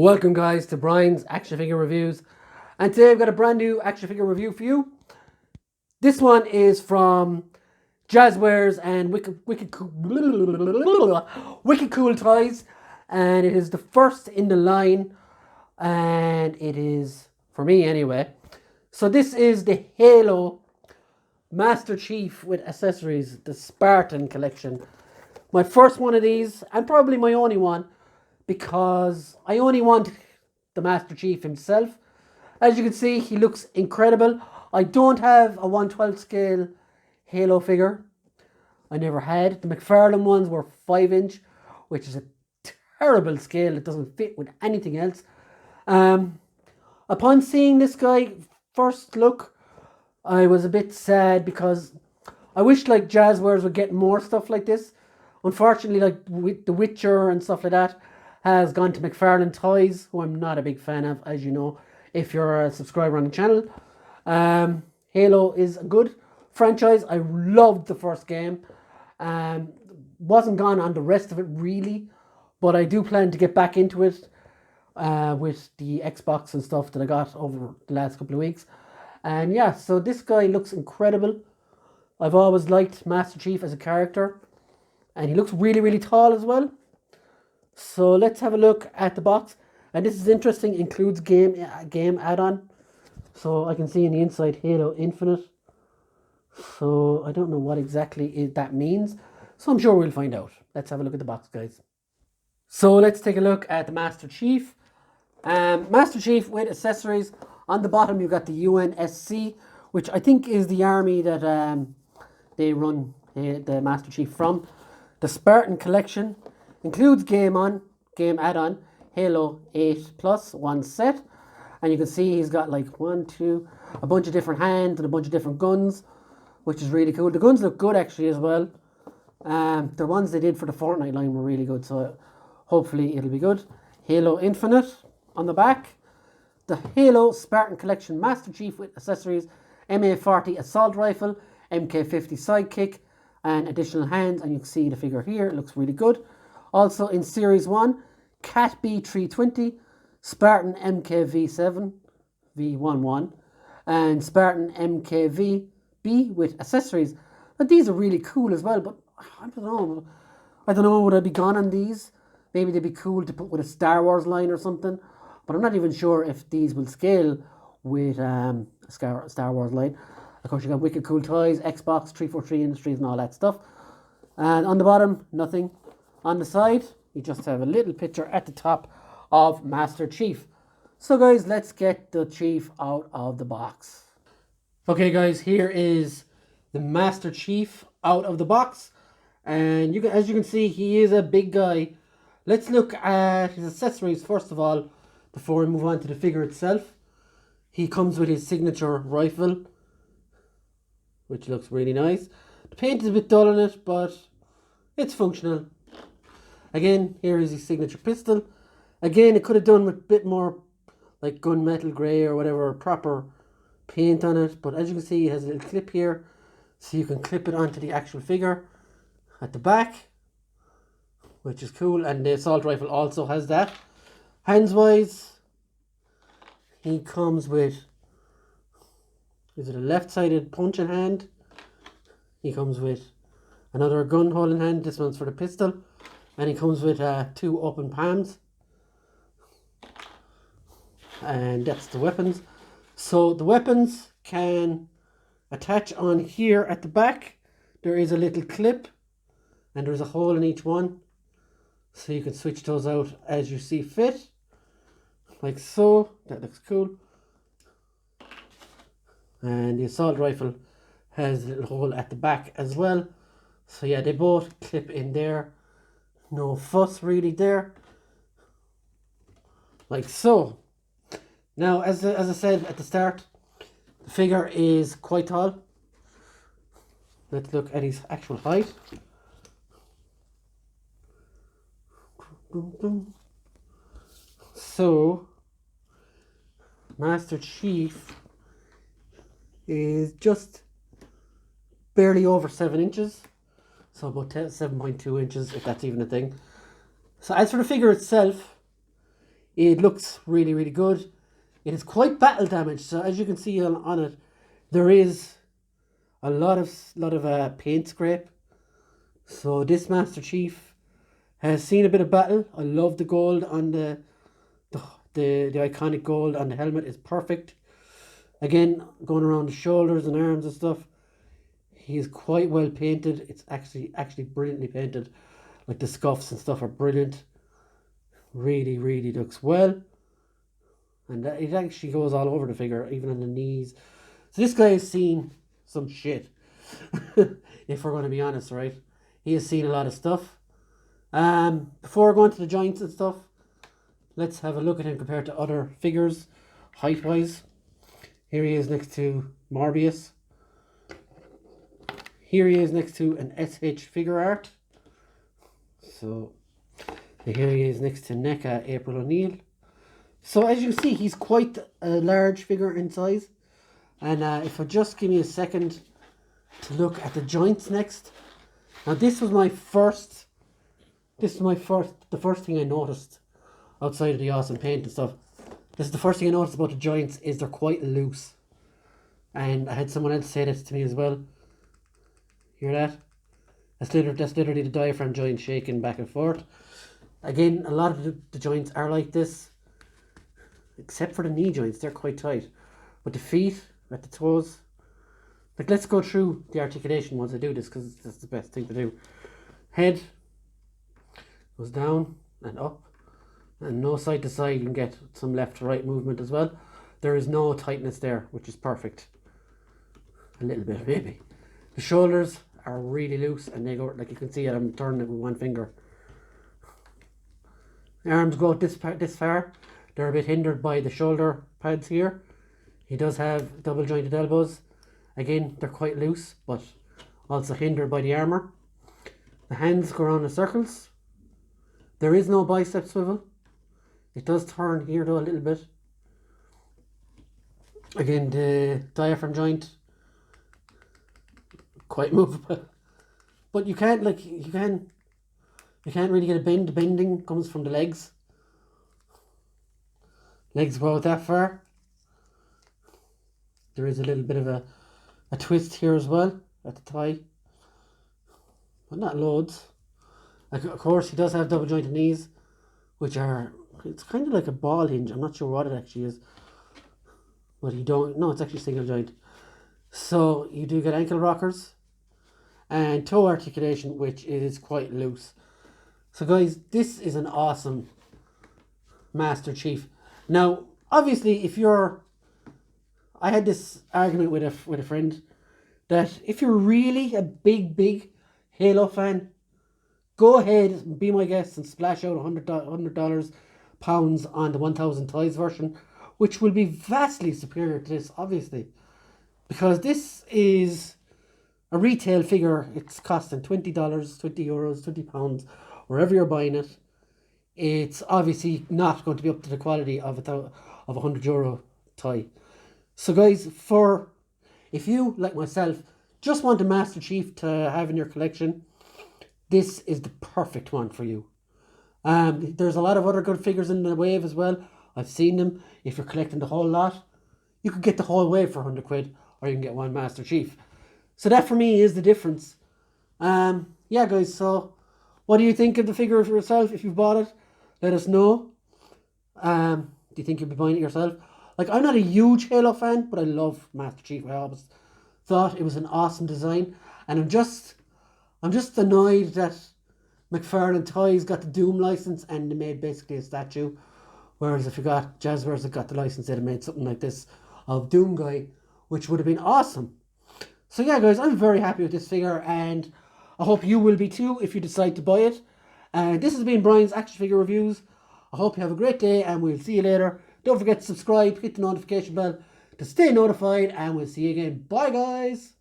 Welcome guys to Brian's action figure reviews, and today I've got a brand new action figure review for you. This one is from Jazzwares and Wicked Cool Toys, and it is the first in the line, and it is, for me anyway, so this is the Halo Master Chief with accessories, the Spartan Collection. My first one of these, and probably my only one, because I only want the Master Chief himself. As you can see, he looks incredible. I don't have a 1/12 scale Halo figure. I never had. The McFarlane ones were 5-inch, which is a terrible scale. It doesn't fit with anything else. Upon seeing this guy first look, I was a bit sad because I wish like Jazzwares would get more stuff like this. Unfortunately, like with The Witcher and stuff like that, has gone to McFarlane Toys, who I'm not a big fan of, as you know, if you're a subscriber on the channel. Halo is a good franchise. I loved the first game. Wasn't gone on the rest of it really, but I do plan to get back into it with the Xbox and stuff that I got over the last couple of weeks. And yeah, so this guy looks incredible. I've always liked Master Chief as a character, and he looks really, really tall as well. So let's have a look at the box. And this is interesting, includes game add-on. So I can see in the inside Halo Infinite. So I don't know what exactly that means. So I'm sure we'll find out. Let's have a look at the box, guys. So let's take a look at the Master Chief. Master Chief with accessories. On the bottom you've got the UNSC, which I think is the army that they run the Master Chief from. The Spartan Collection. Includes game add-on, Halo 8 Plus, one set. And you can see he's got like a bunch of different hands and a bunch of different guns, which is really cool. The guns look good actually as well. The ones they did for the Fortnite line were really good, so hopefully it'll be good. Halo Infinite on the back. The Halo Spartan Collection Master Chief with accessories, MA40 Assault Rifle, MK50 Sidekick, and additional hands. And you can see the figure here, it looks really good. Also in Series 1, Cat B320, Spartan MKV7, V11, and Spartan MKV-B with accessories. Now these are really cool as well, but I don't know, would I be gone on these? Maybe they'd be cool to put with a Star Wars line or something, but I'm not even sure if these will scale with a Star Wars line. Of course, you got Wicked Cool Toys, Xbox, 343 Industries and all that stuff. And on the bottom, nothing. On the side, you just have a little picture at the top of Master Chief. So guys, let's get the Chief out of the box. Okay guys, here is the Master Chief out of the box. And as you can see, he is a big guy. Let's look at his accessories first of all, before we move on to the figure itself. He comes with his signature rifle, which looks really nice. The paint is a bit dull on it, but it's functional. Again, here is his signature pistol. Again, it could have done with a bit more like gunmetal grey or whatever, proper paint on it. But as you can see, it has a little clip here, so you can clip it onto the actual figure at the back, which is cool. And the assault rifle also has that. Hands-wise, he comes with, is it a left-sided punching hand? He comes with another gun holding hand. This one's for the pistol. And he comes with 2 open palms. And that's the weapons. So the weapons can attach on here at the back. There is a little clip, and there's a hole in each one. So you can switch those out as you see fit. Like so. That looks cool. And the assault rifle has a little hole at the back as well. So yeah, they both clip in there. No fuss really there. Like so. Now, as I said at the start, the figure is quite tall. Let's look at his actual height. So, Master Chief is just barely over 7 inches. So about 7.2 inches, if that's even a thing. So as for the figure itself, It looks really, really good. It is quite battle damaged, so as you can see on it, there is a lot of paint scrape. So this Master Chief has seen a bit of battle. I love the gold on the iconic gold on the helmet is perfect. Again, going around the shoulders and arms and stuff, he is quite well painted. It's actually brilliantly painted. Like the scuffs and stuff are brilliant. Really, really looks well. And it actually goes all over the figure, even on the knees. So this guy has seen some shit. If we're going to be honest, right? He has seen a lot of stuff. Before going to the joints and stuff, let's have a look at him compared to other figures, height-wise. Here he is next to Morbius. Here he is next to an SH Figure Art. So, here he is next to NECA April O'Neil. So, as you see, he's quite a large figure in size. And if I just give me a second to look at the joints next. Now, the first thing I noticed outside of the awesome paint and stuff. This is the first thing I noticed about the joints is they're quite loose. And I had someone else say this to me as well. Hear that? That's literally the diaphragm joint shaking back and forth. Again, a lot of the joints are like this. Except for the knee joints, they're quite tight. But the feet, at the toes. Like, let's go through the articulation once I do this, because that's the best thing to do. Head goes down and up. And no side to side, you can get some left to right movement as well. There is no tightness there, which is perfect. A little bit, maybe. The shoulders are really loose, and they go, like you can see it, I'm turning it with one finger. The arms go this far. They're a bit hindered by the shoulder pads here. He does have double jointed elbows. Again, they're quite loose, but also hindered by the armour. The hands go around in circles. There is no bicep swivel. It does turn here though a little bit. Again, the diaphragm joint, quite movable. But you can't really get a bend. The bending comes from the legs. Legs go out that far. There is a little bit of a twist here as well at the thigh. But not loads. Like, of course, he does have double jointed knees, which are, it's kind of like a ball hinge. I'm not sure what it actually is. But it's actually single joint. So you do get ankle rockers and toe articulation, which is quite loose. So guys, this is an awesome Master Chief. Now, obviously, I had this argument with a friend that if you're really a big Halo fan, go ahead and be my guest and splash out $100 pounds on the 1000 Toys version, which will be vastly superior to this, obviously, because this is a retail figure. It's costing $20, €20, £20, wherever you're buying it. It's obviously not going to be up to the quality of a €100 toy. So guys, if you, like myself, just want a Master Chief to have in your collection, this is the perfect one for you. There's a lot of other good figures in the wave as well. I've seen them. If you're collecting the whole lot, you could get the whole wave for £100, or you can get one Master Chief. So that for me is the difference. Yeah guys, so what do you think of the figure for yourself? If you've bought it, let us know. Do you think you'll be buying it yourself? Like, I'm not a huge Halo fan, but I love Master Chief. I always thought it was an awesome design, and I'm just annoyed that McFarlane Toys got the Doom license and they made basically a statue. Whereas if you got Jazzwares that got the license, they'd have made something like this of Doom Guy, which would have been awesome. So yeah guys, I'm very happy with this figure, and I hope you will be too if you decide to buy it. And this has been Brian's Action Figure Reviews. I hope you have a great day, and we'll see you later. Don't forget to subscribe, hit the notification bell to stay notified, and we'll see you again. Bye guys!